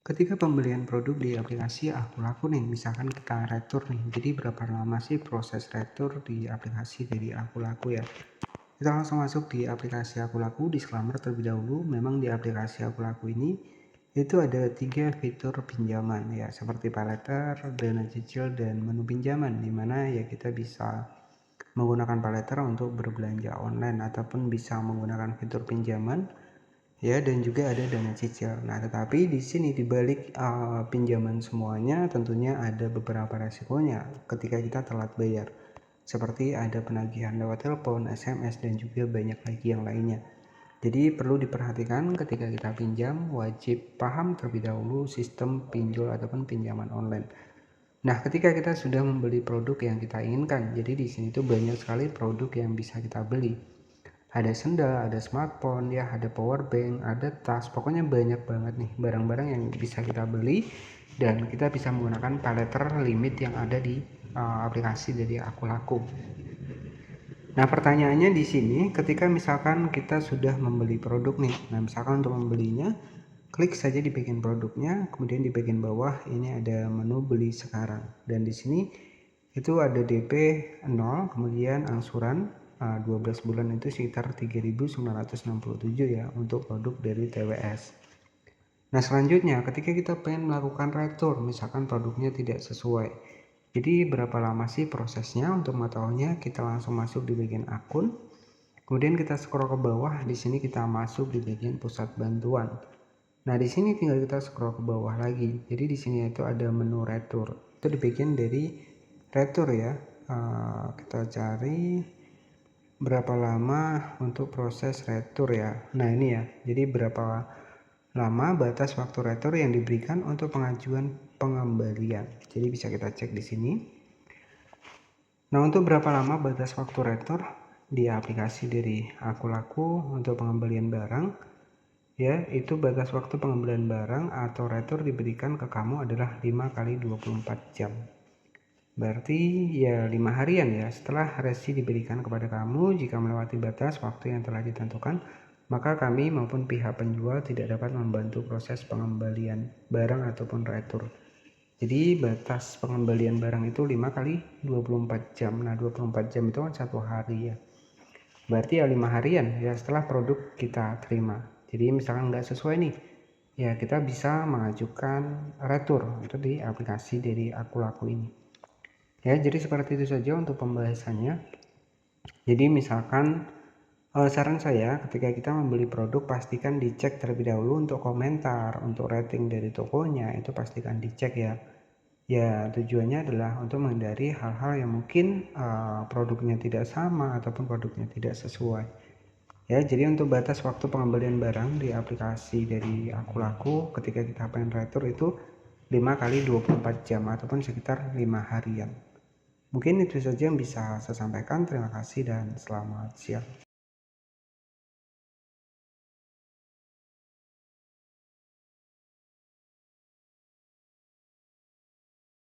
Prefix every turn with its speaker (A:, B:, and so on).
A: Ketika pembelian produk di aplikasi Aku Laku nih, misalkan kita retur nih, jadi berapa lama sih proses retur di aplikasi dari Aku Laku ya? Kita langsung masuk di aplikasi Aku Laku, disclaimer terlebih dahulu, memang di aplikasi Aku Laku ini itu ada 3 fitur pinjaman ya, seperti pay later, dana cicil, dan menu pinjaman, dimana ya kita bisa menggunakan pay later untuk berbelanja online ataupun bisa menggunakan fitur pinjaman ya, dan juga ada dana cicil. Nah, tetapi di sini dibalik pinjaman semuanya tentunya ada beberapa resikonya ketika kita telat bayar. Seperti ada penagihan lewat telepon, SMS, dan juga banyak lagi yang lainnya. Jadi perlu diperhatikan ketika kita pinjam, wajib paham terlebih dahulu sistem pinjol ataupun pinjaman online. Nah, ketika kita sudah membeli produk yang kita inginkan, jadi di sini tuh banyak sekali produk yang bisa kita beli. Ada sendal, ada smartphone ya, ada power bank, ada tas, pokoknya banyak banget nih barang-barang yang bisa kita beli dan kita bisa menggunakan pay later limit yang ada di aplikasi dari Aku Laku. Nah, pertanyaannya di sini ketika misalkan kita sudah membeli produk nih. Nah, misalkan untuk membelinya klik saja di bagian produknya, kemudian di bagian bawah ini ada menu beli sekarang. Dan di sini itu ada DP 0, kemudian angsuran 12 bulan itu sekitar 3.967 ya untuk produk dari TWS. Nah, selanjutnya ketika kita pengen melakukan retur, misalkan produknya tidak sesuai, jadi berapa lama sih prosesnya? Untuk mengetahuinya kita langsung masuk di bagian akun, kemudian kita scroll ke bawah. Di sini kita masuk di bagian pusat bantuan. Nah, di sini tinggal kita scroll ke bawah lagi. Jadi di sini itu ada menu retur. Itu di bagian dari retur ya. Kita cari berapa lama untuk proses retur ya. Nah, ini ya. Jadi berapa lama batas waktu retur yang diberikan untuk pengajuan pengembalian. Jadi bisa kita cek di sini. Nah, untuk berapa lama batas waktu retur di aplikasi dari Aku Laku untuk pengembalian barang? Ya, itu batas waktu pengembalian barang atau retur diberikan ke kamu adalah 5 kali 24 jam. Berarti ya 5 harian ya setelah resi diberikan kepada kamu. Jika melewati batas waktu yang telah ditentukan, maka kami maupun pihak penjual tidak dapat membantu proses pengembalian barang ataupun retur. Jadi batas pengembalian barang itu 5 kali 24 jam. Nah, 24 jam itu kan 1 hari ya. Berarti ya 5 harian ya setelah produk kita terima. Jadi misalkan nggak sesuai nih, ya kita bisa mengajukan retur itu di aplikasi dari Aku Laku ini. Ya, jadi seperti itu saja untuk pembahasannya. Jadi misalkan saran saya ketika kita membeli produk pastikan dicek terlebih dahulu untuk komentar, untuk rating dari tokonya itu pastikan dicek ya. Ya, tujuannya adalah untuk menghindari hal-hal yang mungkin produknya tidak sama ataupun produknya tidak sesuai. Ya, jadi untuk batas waktu pengembalian barang di aplikasi dari Aku Laku ketika kita pengen retur itu 5 kali 24 jam ataupun sekitar 5 harian. Mungkin itu saja yang bisa saya sampaikan. Terima kasih dan selamat siang.